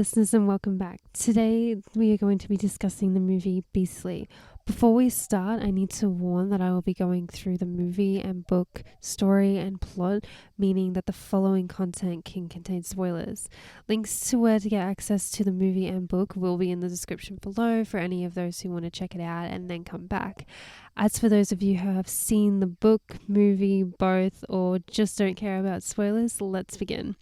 listeners, and welcome back. Today, we are going to be discussing the movie Beastly. Before we start, I need to warn that I will be going through the movie and book story and plot, meaning that the following content can contain spoilers. Links to where to get access to the movie and book will be in the description below for any of those who want to check it out and then come back. As for those of you who have seen the book, movie, both, or just don't care about spoilers, let's begin.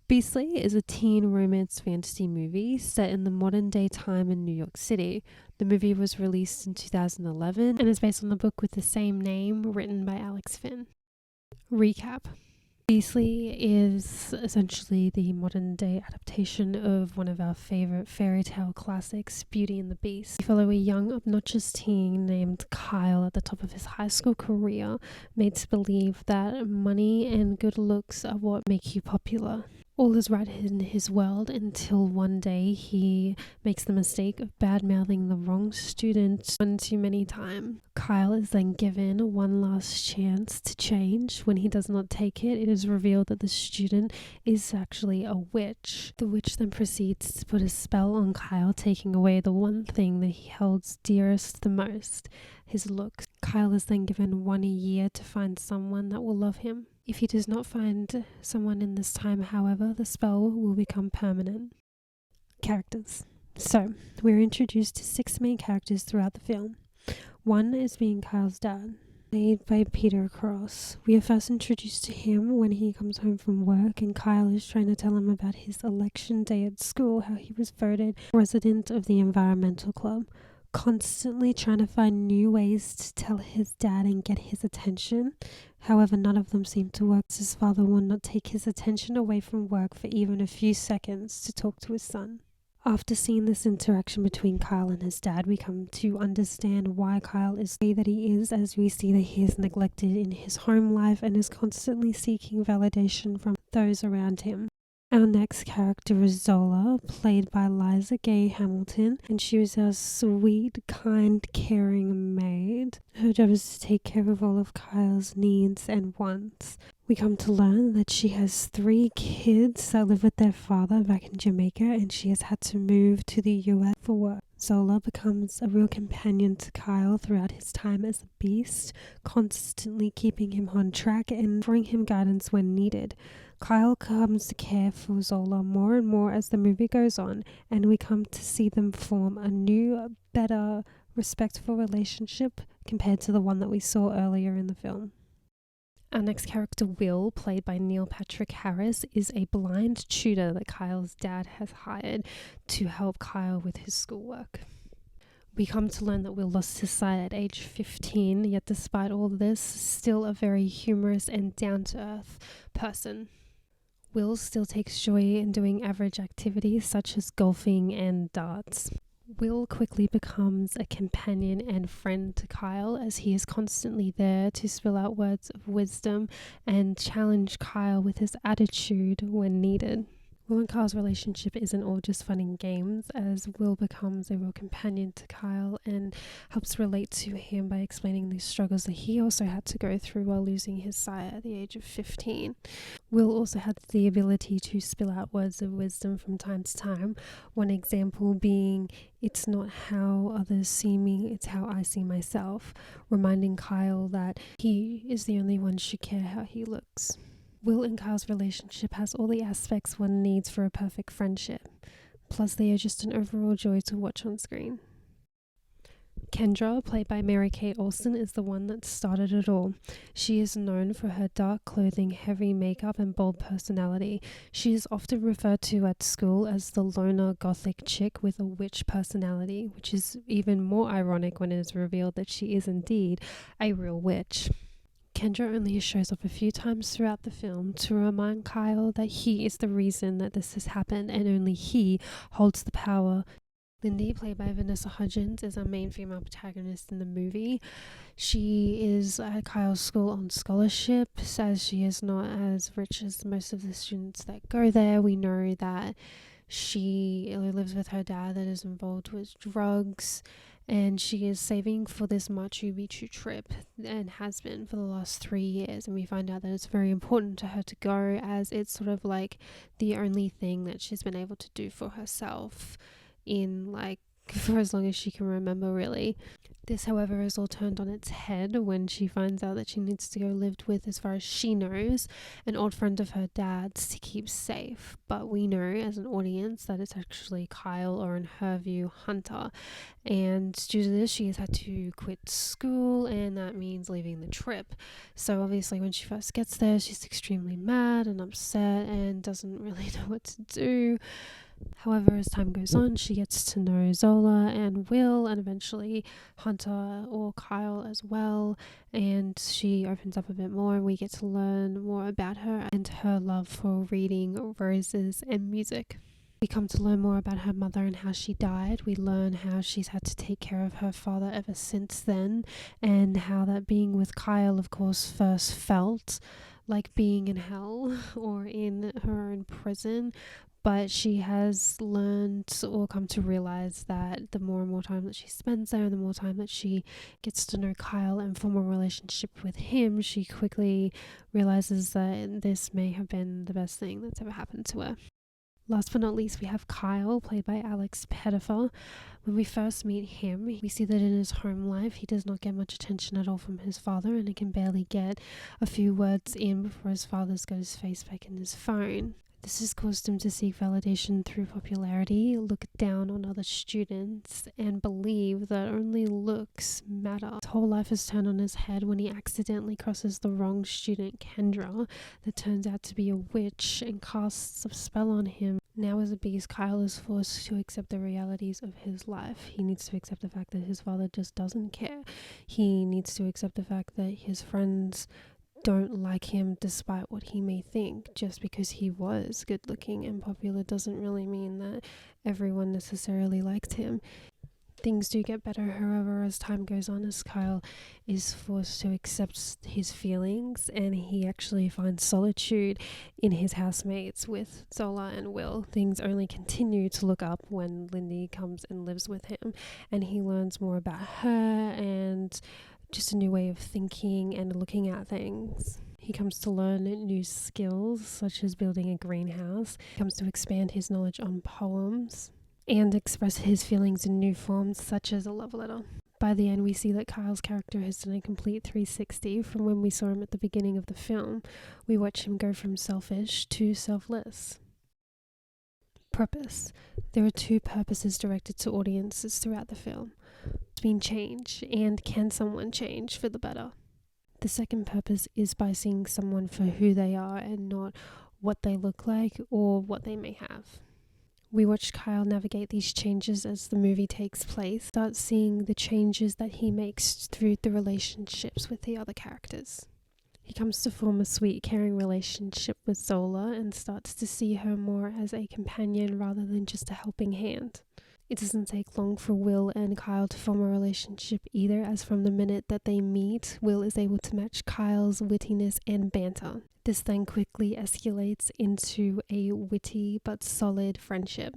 Beastly is a teen romance fantasy movie set in the modern day time in New York City. The movie was released in 2011 and is based on the book with the same name written by Alex Finn. Recap. Beastly is essentially the modern day adaptation of one of our favorite fairy tale classics, Beauty and the Beast. We follow a young, obnoxious teen named Kyle at the top of his high school career, made to believe that money and good looks are what make you popular. All is right in his world until one day he makes the mistake of bad-mouthing the wrong student one too many times. Kyle is then given one last chance to change. When he does not take it, it is revealed that the student is actually a witch. The witch then proceeds to put a spell on Kyle, taking away the one thing that he holds dearest the most, his looks. Kyle is then given 1 year to find someone that will love him. If he does not find someone in this time, however, the spell will become permanent. Characters. So, we're introduced to 6 main characters throughout the film. One is being Kyle's dad, played by Peter Cross. We are first introduced to him when he comes home from work and Kyle is trying to tell him about his election day at school, how he was voted president of the environmental club. Constantly trying to find new ways to tell his dad and get his attention. However, none of them seem to work. His father will not take his attention away from work for even a few seconds to talk to his son. After seeing this interaction between Kyle and his dad, we come to understand why Kyle is the way that he is, as we see that he is neglected in his home life and is constantly seeking validation from those around him. Our next character is Zola, played by Liza Gay Hamilton, and she was our sweet, kind, caring maid. Her job is to take care of all of Kyle's needs and wants. We come to learn that she has 3 kids that live with their father back in Jamaica, and she has had to move to the US for work. Zola becomes a real companion to Kyle throughout his time as a beast, constantly keeping him on track and offering him guidance when needed. Kyle comes to care for Zola more and more as the movie goes on, and we come to see them form a new, better, respectful relationship compared to the one that we saw earlier in the film. Our next character, Will, played by Neil Patrick Harris, is a blind tutor that Kyle's dad has hired to help Kyle with his schoolwork. We come to learn that Will lost his sight at age 15, yet despite all this, still a very humorous and down-to-earth person. Will still takes joy in doing average activities such as golfing and darts. Will quickly becomes a companion and friend to Kyle, as he is constantly there to spill out words of wisdom and challenge Kyle with his attitude when needed. Will and Kyle's relationship isn't all just fun and games, as Will becomes a real companion to Kyle and helps relate to him by explaining the struggles that he also had to go through while losing his sight at the age of 15. Will also had the ability to spill out words of wisdom from time to time, one example being, "It's not how others see me, it's how I see myself," reminding Kyle that he is the only one who should care how he looks. Will and Kyle's relationship has all the aspects one needs for a perfect friendship. Plus, they are just an overall joy to watch on screen. Kendra, played by Mary-Kate Olsen, is the one that started it all. She is known for her dark clothing, heavy makeup, and bold personality. She is often referred to at school as the loner gothic chick with a witch personality, which is even more ironic when it is revealed that she is indeed a real witch. Kendra only shows up a few times throughout the film to remind Kyle that he is the reason that this has happened and only he holds the power. Lindy, played by Vanessa Hudgens, is our main female protagonist in the movie. She is at Kyle's school on scholarship, as she is not as rich as most of the students that go there. We know that She lives with her dad that is involved with drugs, and she is saving for this Machu Picchu trip and has been for the last 3 years. And we find out that it's very important to her to go, as it's sort of like the only thing that she's been able to do for herself in like for as long as she can remember, really. This, however, is all turned on its head when she finds out that she needs to go live with, as far as she knows, an old friend of her dad's to keep safe. But we know as an audience that it's actually Kyle, or in her view, Hunter. And due to this, she has had to quit school, and that means leaving the trip. So obviously when she first gets there, she's extremely mad and upset and doesn't really know what to do. However, as time goes on, she gets to know Zola and Will, and eventually Hunter or Kyle as well, and she opens up a bit more, and we get to learn more about her and her love for reading roses and music. We come to learn more about her mother and how she died. We learn how she's had to take care of her father ever since then, and how that being with Kyle, of course, first felt like being in hell or in her own prison. But she has learned or come to realize that the more and more time that she spends there, and the more time that she gets to know Kyle and form a relationship with him, she quickly realizes that this may have been the best thing that's ever happened to her. Last but not least, we have Kyle, played by Alex Pettyfer. When we first meet him, we see that in his home life, he does not get much attention at all from his father, and he can barely get a few words in before his father's got his face back in his phone. This has caused him to seek validation through popularity, look down on other students, and believe that only looks matter. His whole life is turned on his head when he accidentally crosses the wrong student, Kendra, that turns out to be a witch and casts a spell on him. Now as a beast, Kyle is forced to accept the realities of his life. He needs to accept the fact that his father just doesn't care. He needs to accept the fact that his friends don't like him despite what he may think. Just because he was good looking and popular doesn't really mean that everyone necessarily liked him. Things do get better, however, as time goes on, as Kyle is forced to accept his feelings, and he actually finds solitude in his housemates with Zola and Will. Things only continue to look up when Lindy comes and lives with him, and he learns more about her and just a new way of thinking and looking at things. He comes to learn new skills, such as building a greenhouse. He comes to expand his knowledge on poems and express his feelings in new forms, such as a love letter. By the end, we see that Kyle's character has done a complete 360 from when we saw him at the beginning of the film. We watch him go from selfish to selfless. Purpose. There are two purposes directed to audiences throughout the film. Between change and can someone change for the better. The second purpose is by seeing someone for who they are and not what they look like or what they may have. We watch Kyle navigate these changes as the movie takes place, start seeing the changes that he makes through the relationships with the other characters. He comes to form a sweet, caring relationship with Zola and starts to see her more as a companion rather than just a helping hand. It doesn't take long for Will and Kyle to form a relationship either, as from the minute that they meet, Will is able to match Kyle's wittiness and banter. This then quickly escalates into a witty but solid friendship.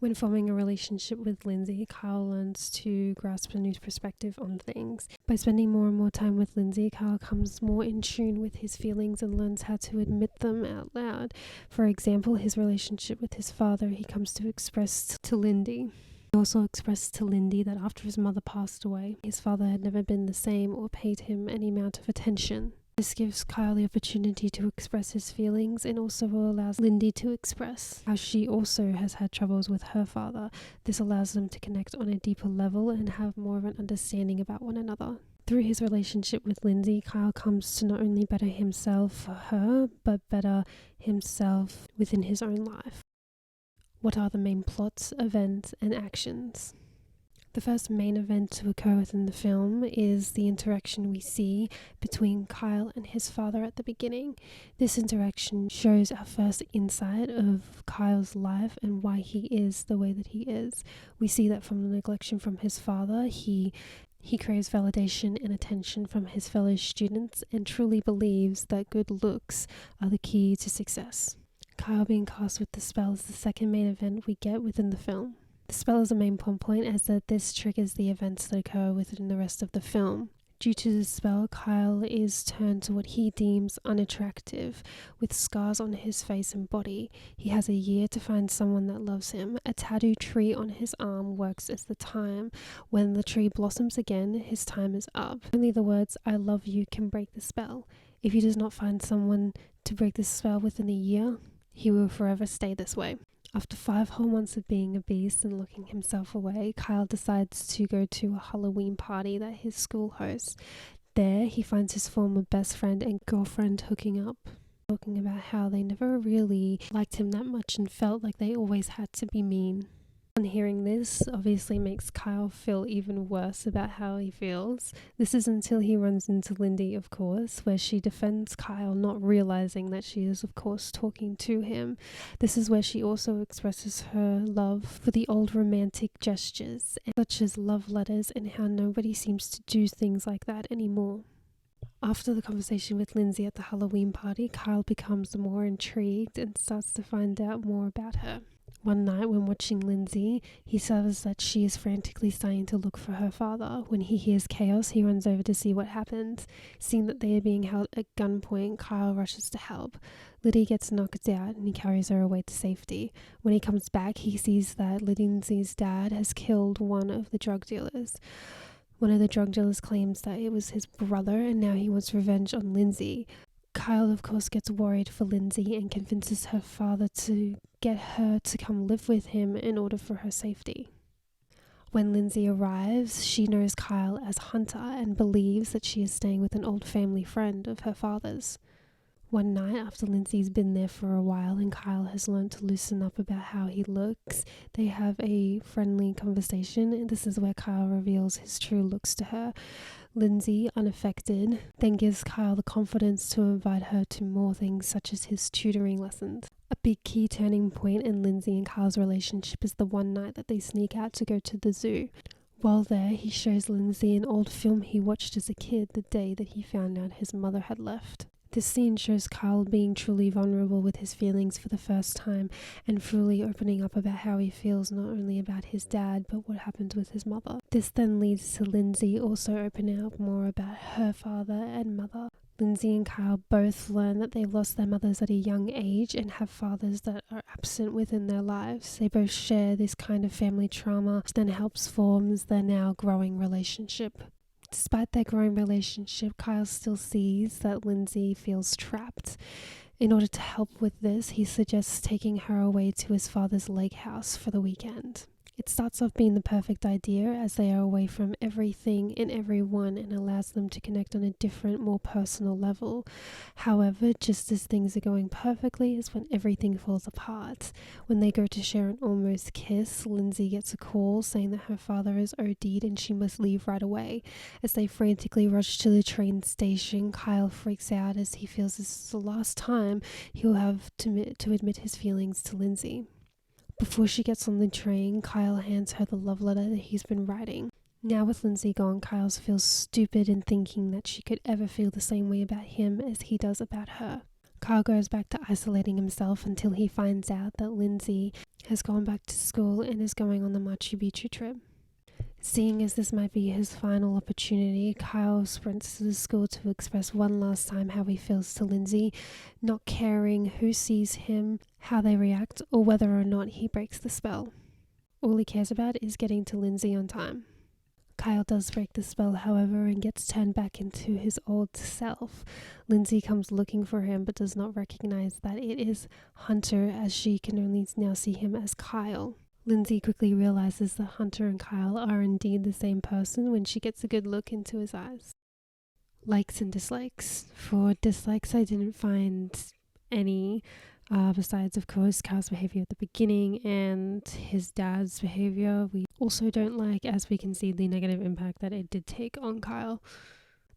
When forming a relationship with Lindsay, Kyle learns to grasp a new perspective on things. By spending more and more time with Lindsay, Kyle comes more in tune with his feelings and learns how to admit them out loud. For example, his relationship with his father, he comes to express to Lindy. He also expressed to Lindy that after his mother passed away, his father had never been the same or paid him any amount of attention. This gives Kyle the opportunity to express his feelings and also allows Lindy to express how she also has had troubles with her father. This allows them to connect on a deeper level and have more of an understanding about one another. Through his relationship with Lindsay, Kyle comes to not only better himself for her, but better himself within his own life. What are the main plots, events, and actions? The first main event to occur within the film is the interaction we see between Kyle and his father at the beginning. This interaction shows our first insight of Kyle's life and why he is the way that he is. We see that from the neglection from his father, he craves validation and attention from his fellow students and truly believes that good looks are the key to success. Kyle being cast with the spell is the second main event we get within the film. The spell is a main plot point as that this triggers the events that occur within the rest of the film. Due to the spell, Kyle is turned to what he deems unattractive, with scars on his face and body. He has a year to find someone that loves him. A tattoo tree on his arm works as the time. When the tree blossoms again, his time is up. Only the words, "I love you," can break the spell. If he does not find someone to break the spell within a year, he will forever stay this way. After 5 whole months of being a beast and locking himself away, Kyle decides to go to a Halloween party that his school hosts. There, he finds his former best friend and girlfriend hooking up, talking about how they never really liked him that much and felt like they always had to be mean. On hearing this, obviously makes Kyle feel even worse about how he feels. This is until he runs into Lindy, of course, where she defends Kyle, not realizing that she is, of course, talking to him. This is where she also expresses her love for the old romantic gestures, such as love letters, and how nobody seems to do things like that anymore. After the conversation with Lindsay at the Halloween party, Kyle becomes more intrigued and starts to find out more about her. One night when watching Lindsay, he says that she is frantically starting to look for her father. When he hears chaos, he runs over to see what happened. Seeing that they are being held at gunpoint, Kyle rushes to help. Liddy gets knocked out and he carries her away to safety. When he comes back, he sees that Lindsay's dad has killed one of the drug dealers. One of the drug dealers claims that it was his brother and now he wants revenge on Lindsay. Kyle, of course, gets worried for Lindsay and convinces her father to get her to come live with him in order for her safety. When Lindsay arrives, she knows Kyle as Hunter and believes that she is staying with an old family friend of her father's. One night, after Lindsay's been there for a while and Kyle has learned to loosen up about how he looks, they have a friendly conversation, and this is where Kyle reveals his true looks to her. Lindsay, unaffected, then gives Kyle the confidence to invite her to more things such as his tutoring lessons. A big key turning point in Lindsay and Kyle's relationship is the one night that they sneak out to go to the zoo. While there, he shows Lindsay an old film he watched as a kid the day that he found out his mother had left. This scene shows Kyle being truly vulnerable with his feelings for the first time and fully opening up about how he feels not only about his dad but what happened with his mother. This then leads to Lindsay also opening up more about her father and mother. Lindsay and Kyle both learn that they lost their mothers at a young age and have fathers that are absent within their lives. They both share this kind of family trauma, which then helps form their now growing relationship. Despite their growing relationship, Kyle still sees that Lindsay feels trapped. In order to help with this, he suggests taking her away to his father's lake house for the weekend. It starts off being the perfect idea as they are away from everything and everyone and allows them to connect on a different, more personal level. However, just as things are going perfectly is when everything falls apart. When they go to share an almost kiss, Lindsay gets a call saying that her father is OD'd and she must leave right away. As they frantically rush to the train station, Kyle freaks out as he feels this is the last time he'll have to admit his feelings to Lindsay. Before she gets on the train, Kyle hands her the love letter that he's been writing. Now with Lindsay gone, Kyle feels stupid in thinking that she could ever feel the same way about him as he does about her. Kyle goes back to isolating himself until he finds out that Lindsay has gone back to school and is going on the Machu Picchu trip. Seeing as this might be his final opportunity, Kyle sprints to the school to express one last time how he feels to Lindsay, not caring who sees him, how they react, or whether or not he breaks the spell. All he cares about is getting to Lindsay on time. Kyle does break the spell, however, and gets turned back into his old self. Lindsay comes looking for him but does not recognize that it is Hunter, as she can only now see him as Kyle. Lindsay quickly realizes that Hunter and Kyle are indeed the same person when she gets a good look into his eyes. Likes and dislikes. For dislikes, I didn't find any, besides, of course, Kyle's behavior at the beginning and his dad's behavior. We also don't like, as we can see, the negative impact that it did take on Kyle.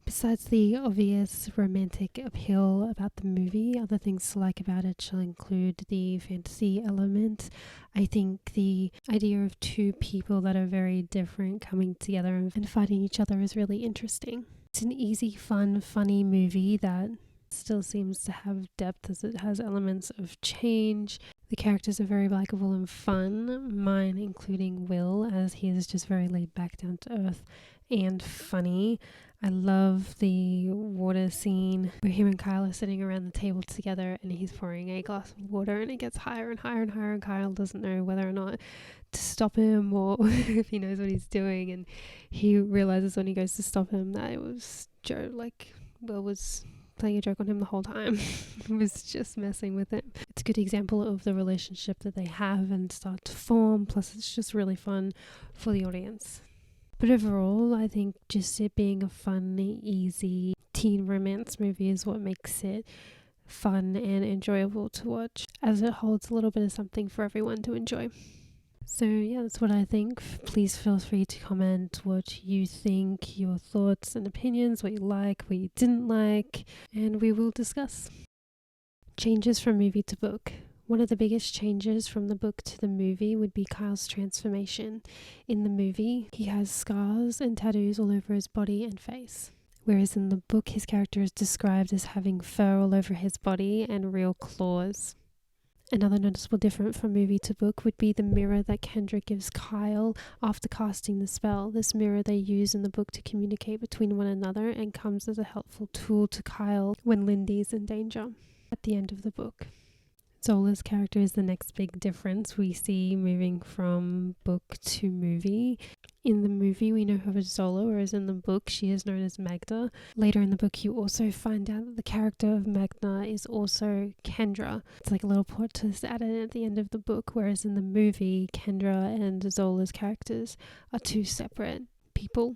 Besides the obvious romantic appeal about the movie, other things to like about it shall include the fantasy element. I think the idea of two people that are very different coming together and fighting each other is really interesting. It's an easy, fun, funny movie that Still seems to have depth as it has elements of change. The characters are very likable and fun, mine including Will, as he is just very laid back, down to earth and funny. I love the water scene where him and Kyle are sitting around the table together and he's pouring a glass of water and it gets higher and higher and higher, and Kyle doesn't know whether or not to stop him or if he knows what he's doing, and he realizes when he goes to stop him that it was Joe, like Will was playing a joke on him the whole time. Was just messing with it. It's a good example of the relationship that they have and start to form, plus it's just really fun for the audience. But overall, I think just it being a fun, easy teen romance movie is what makes it fun and enjoyable to watch, as it holds a little bit of something for everyone to enjoy. So yeah, that's what I think. Please feel free to comment what you think, your thoughts and opinions, what you like, what you didn't like, and we will discuss. Changes from movie to book. One of the biggest changes from the book to the movie would be Kyle's transformation. In the movie, he has scars and tattoos all over his body and face, whereas in the book his character is described as having fur all over his body and real claws. Another noticeable difference from movie to book would be the mirror that Kendra gives Kyle after casting the spell. This mirror they use in the book to communicate between one another and comes as a helpful tool to Kyle when Lindy is in danger at the end of the book. Zola's character is the next big difference we see moving from book to movie. In the movie, we know her as Zola, whereas in the book, she is known as Magda. Later in the book, you also find out that the character of Magda is also Kendra. It's like a little plot twist added at the end of the book, whereas in the movie, Kendra and Zola's characters are two separate people.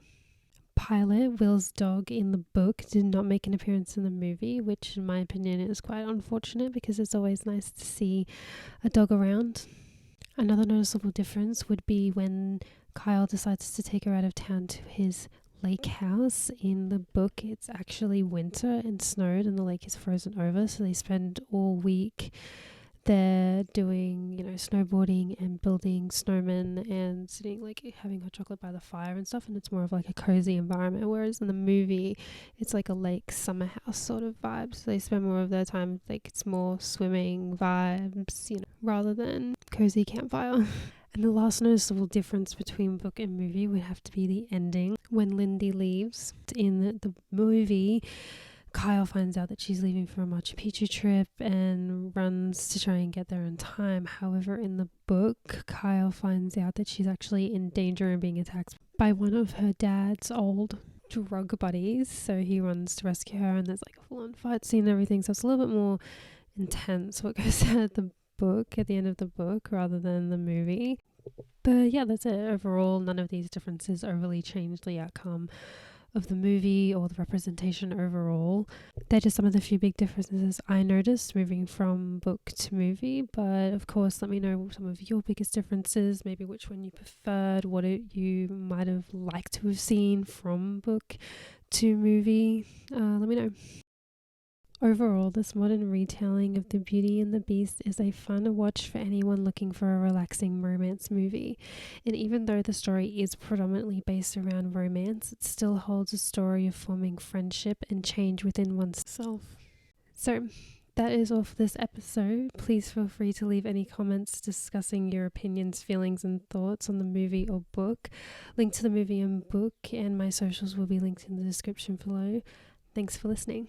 Pilot, Will's dog in the book, did not make an appearance in the movie, which in my opinion is quite unfortunate because it's always nice to see a dog around. Another noticeable difference would be when Kyle decides to take her out of town to his lake house. In the book, it's actually winter and snowed and the lake is frozen over, so they spend all week there doing, snowboarding and building snowmen and sitting, like, having hot chocolate by the fire and stuff, and it's more of like a cozy environment, whereas in the movie it's like a lake summer house sort of vibe, so they spend more of their time, like, it's more swimming vibes, rather than cozy campfire. And the last noticeable difference between book and movie would have to be the ending. When Lindy leaves in the movie, Kyle finds out that she's leaving for a Machu Picchu trip and runs to try and get there in time. However, in the book, Kyle finds out that she's actually in danger and being attacked by one of her dad's old drug buddies. So he runs to rescue her, and there's like a full-on fight scene and everything. So it's a little bit more intense what goes on at the book, at the end of the book, rather than the movie. But yeah, that's it. Overall, none of these differences overly changed the outcome of the movie or the representation overall. They're just some of the few big differences I noticed moving from book to movie, but of course let me know some of your biggest differences, maybe which one you preferred, what you might have liked to have seen from book to movie. Let me know. Overall, this modern retelling of The Beauty and the Beast is a fun watch for anyone looking for a relaxing romance movie. And even though the story is predominantly based around romance, it still holds a story of forming friendship and change within oneself. So, that is all for this episode. Please feel free to leave any comments discussing your opinions, feelings, and thoughts on the movie or book. Link to the movie and book and my socials will be linked in the description below. Thanks for listening.